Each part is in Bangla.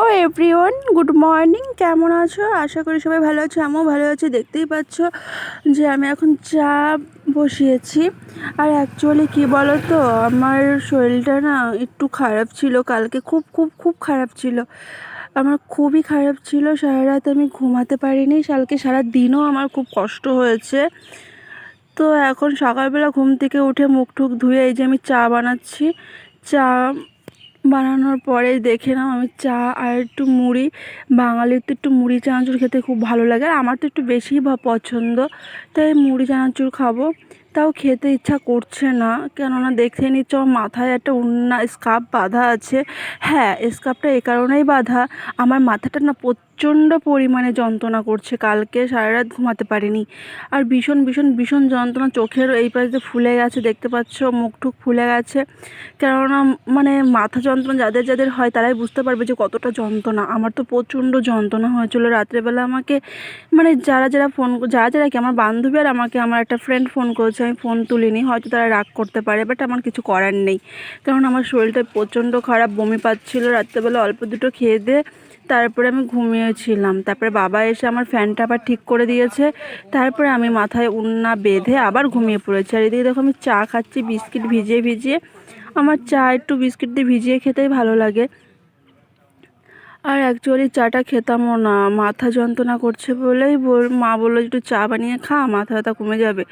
ও এভরিওয়ান, গুড মর্নিং। কেমন আছো? আশা করি সবাই ভালো আছো, আমিও ভালো আছি। দেখতেই পাচ্ছ যে আমি এখন চা বসিয়েছি। আর অ্যাকচুয়ালি কী বলো তো, আমার শরীরটা না একটু খারাপ ছিল কালকে, খুব খুব খুব খারাপ ছিল। আমার খুবই খারাপ ছিল, সারা রাত আমি ঘুমাতে পারিনি। কালকে সারা দিনও আমার খুব কষ্ট হয়েছে। তো এখন সকালবেলা ঘুম থেকে উঠে মুখ টুক ধুয়ে এই যে আমি চা বানাচ্ছি। চা বানানোর পরে দেখে নাও আমি চা আর একটু মুড়ি, বাঙালির তো একটু মুড়ি চানাচুর খেতে খুব ভালো লাগে, আর আমার তো একটু বেশিই পছন্দ, তাই মুড়ি চানাচুর খাবো। তাও খেতে ইচ্ছা করছে না, কেননা দেখে নিচ্ছ আমার মাথায় একটা উন্না স্কার্ফ বাঁধা আছে। হ্যাঁ, স্কার্ফটা এই কারণেই বাঁধা, আমার মাথাটা না প্রচণ্ড পরিমাণে যন্ত্রণা করছে। কালকে সারা রাত ঘুমাতে পারিনি, আর ভীষণ ভীষণ ভীষণ যন্ত্রণা। চোখের এই পাশে ফুলে গেছে, দেখতে পাচ্ছ মুখ টুক ফুলে গেছে। কেননা মানে মাথা যন্ত্রণা যাদের যাদের হয় তারাই বুঝতে পারবে যে কতটা যন্ত্রণা। আমার তো প্রচণ্ড যন্ত্রণা হয়েছিলো রাত্রেবেলা। আমাকে মানে যারা যারা কি আমার বান্ধবী আর আমাকে আমার একটা ফ্রেন্ড ফোন করেছে, আমি ফোন তুলিনি, হয়তো তারা রাগ করতে পারে, বাট আমার কিছু করার নেই। কারণ আমার শরীরটা প্রচণ্ড খারাপ, বমি পাচ্ছিলো। রাত্রেবেলা অল্প দুটো খেয়ে দিয়ে তারপরে আমি ঘুমিয়েছিলাম। তারপরে বাবা এসে আমার ফ্যানটা আবার ঠিক করে দিয়েছে। তারপরে আমি মাথায় ওড়না বেঁধে আবার ঘুমিয়ে পড়েছি। আর এদিকে দেখো আমি চা খাচ্ছি বিস্কিট ভিজিয়ে ভিজিয়ে। আমার চা একটু বিস্কিট দিয়ে ভিজিয়ে খেতেই ভালো লাগে। আর অ্যাকচুয়ালি চাটা খেতামও না, মাথা যন্ত্রণা করছে বলেই মা বললো একটু চা বানিয়ে খা, মাথা ব্যথা কমে যাবে।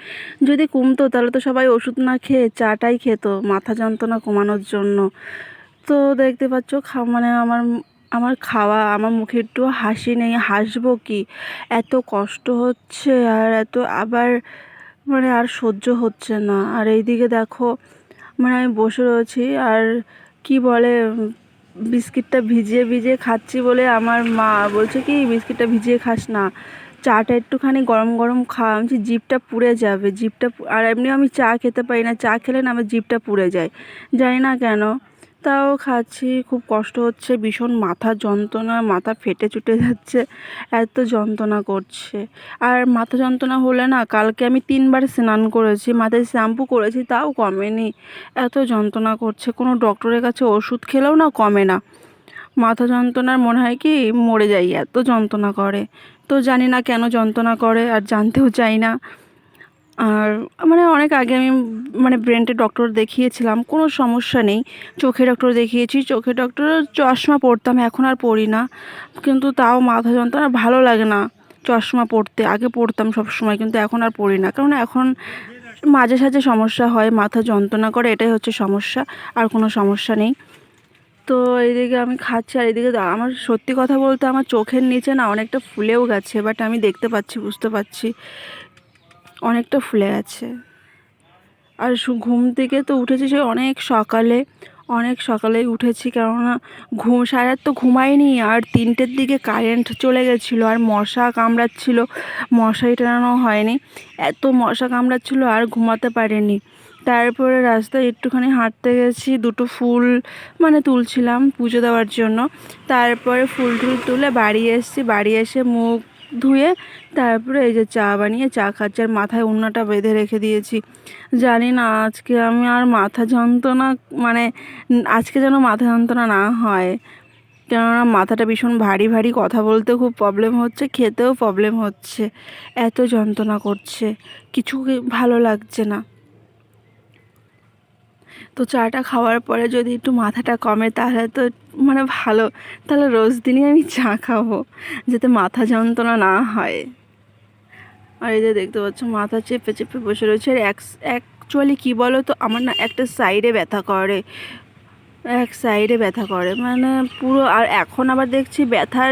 যদি কমতো তাহলে তো সবাই ওষুধ না খেয়ে চাটাই খেত মাথা যন্ত্রণা কমানোর জন্য। তো দেখতে পাচ্ছ মানে আমার আমার খাওয়া, আমার মুখে একটু হাসি নেই, হাসবো কি, এত কষ্ট হচ্ছে। আর এত আবার মানে আর সহ্য হচ্ছে না। আর এইদিকে দেখো মানে আমি বসে রয়েছি, আর কি বলে বিস্কিটটা ভিজিয়ে ভিজিয়ে খাচ্ছি বলে আমার মা বলছে কি বিস্কিটটা ভিজিয়ে খাস না, চাটা একটুখানি গরম গরম খা। আমি বলছি জিভটা পুড়ে যাবে, আর এমনি আমি চা খেতে পারি না, চা খেলে না আমার জিভটা পুড়ে যায়, জানি না কেন। তাও খাচ্ছি, খুব কষ্ট হচ্ছে, ভীষণ মাথা যন্ত্রণা, মাথা ফেটে চুটে যাচ্ছে, এত যন্ত্রণা করছে। আর মাথা যন্ত্রণা হলে না, কালকে আমি 3বার স্নান করেছি, মাথায় শ্যাম্পু করেছি, তাও কমেনি, এত যন্ত্রণা করছে। কোনো ডক্টরের কাছে ওষুধ খেলেও না কমে না। মাথা যন্ত্রণার মনে হয় কি মরে যাই, এত যন্ত্রণা করে। তো জানি না কেন যন্ত্রণা করে, আর জানতেও চাই না। আর মানে অনেক আগে আমি মানে ব্রেনের ডক্টর দেখিয়েছিলাম, কোনো সমস্যা নেই। চোখের ডক্টর দেখিয়েছি, চোখের ডক্টর চশমা পরতাম, এখন আর পরি না। কিন্তু তাও মাথা যন্ত্রণা ভালো লাগে না চশমা পরতে, আগে পরতাম সব সময়, কিন্তু এখন আর পরি না, কারণ এখন মাঝে সাঝে সমস্যা হয়, মাথা যন্ত্রণা করে, এটাই হচ্ছে সমস্যা, আর কোনো সমস্যা নেই। তো এইদিকে আমি খাচ্ছি, আর এইদিকে আমার সত্যি কথা বলতে আমার চোখের নিচে না অনেকটা ফুলেও গেছে, বাট আমি দেখতে পাচ্ছি, বুঝতে পারছি অনেকটা ফুলে গেছে। আর ঘুম থেকে তো উঠেছি সে অনেক সকালেই উঠেছি, কেননা সারা রাত তো ঘুমাইনি। আর 3টের দিকে কারেন্ট চলে গেছিলো, আর মশা কামড়াচ্ছিলো, মশারি টানানো হয়নি, এত মশা কামড়াচ্ছিলো আর ঘুমাতে পারিনি। তারপরে রাস্তায় একটুখানি হাঁটতে গেছি, দুটো ফুল মানে তুলছিলাম পুজো দেওয়ার জন্য। তারপরে ফুল টুল তুলে বাড়ি এসেছি, বাড়ি এসে মুখ ধুয়ে তারপরে এই যে চা বানিয়ে চা খাচ্ছি, আর মাথায় ওড়নাটা বেঁধে রেখে দিয়েছি। জানি না আজকে আমি আর মাথা যন্ত্রণা মানে আজকে যেন মাথা যন্ত্রণা না হয়, কেননা মাথাটা ভীষণ ভারী ভারী, কথা বলতেও খুব প্রবলেম হচ্ছে, খেতেও প্রবলেম হচ্ছে, এত যন্ত্রণা করছে, কিছু ভালো লাগছে না। তো চাটা খাওয়ার পরে যদি একটু মাথাটা কমে তাহলে তো মানে ভালো, তাহলে রোজ দিনই আমি চা খাবো, যাতে মাথা যন্ত্রণা না হয়। আর এই যে দেখতে পাচ্ছ মাথা চেপে চেপে বসে রয়েছে। আর অ্যাকচুয়ালি কী বলো তো, আমার না একটা সাইডে ব্যথা করে, এক সাইডে ব্যথা করে মানে পুরো। আর এখন আবার দেখছি ব্যথার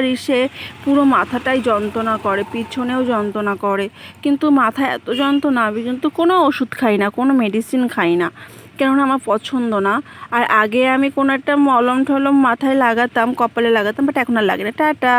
পুরো মাথাটাই যন্ত্রণা করে, পিছনেও যন্ত্রণা করে, কিন্তু মাথা এত যন্ত্রণা, আমি কিন্তু কোনো ওষুধ খাই না, কোনো মেডিসিন খাই না, কেননা আমার পছন্দ না। আর আগে আমি কোনো একটা মলম টলম মাথায় লাগাতাম, কপালে লাগাতাম, বাট এখন আর লাগে না। টাটা।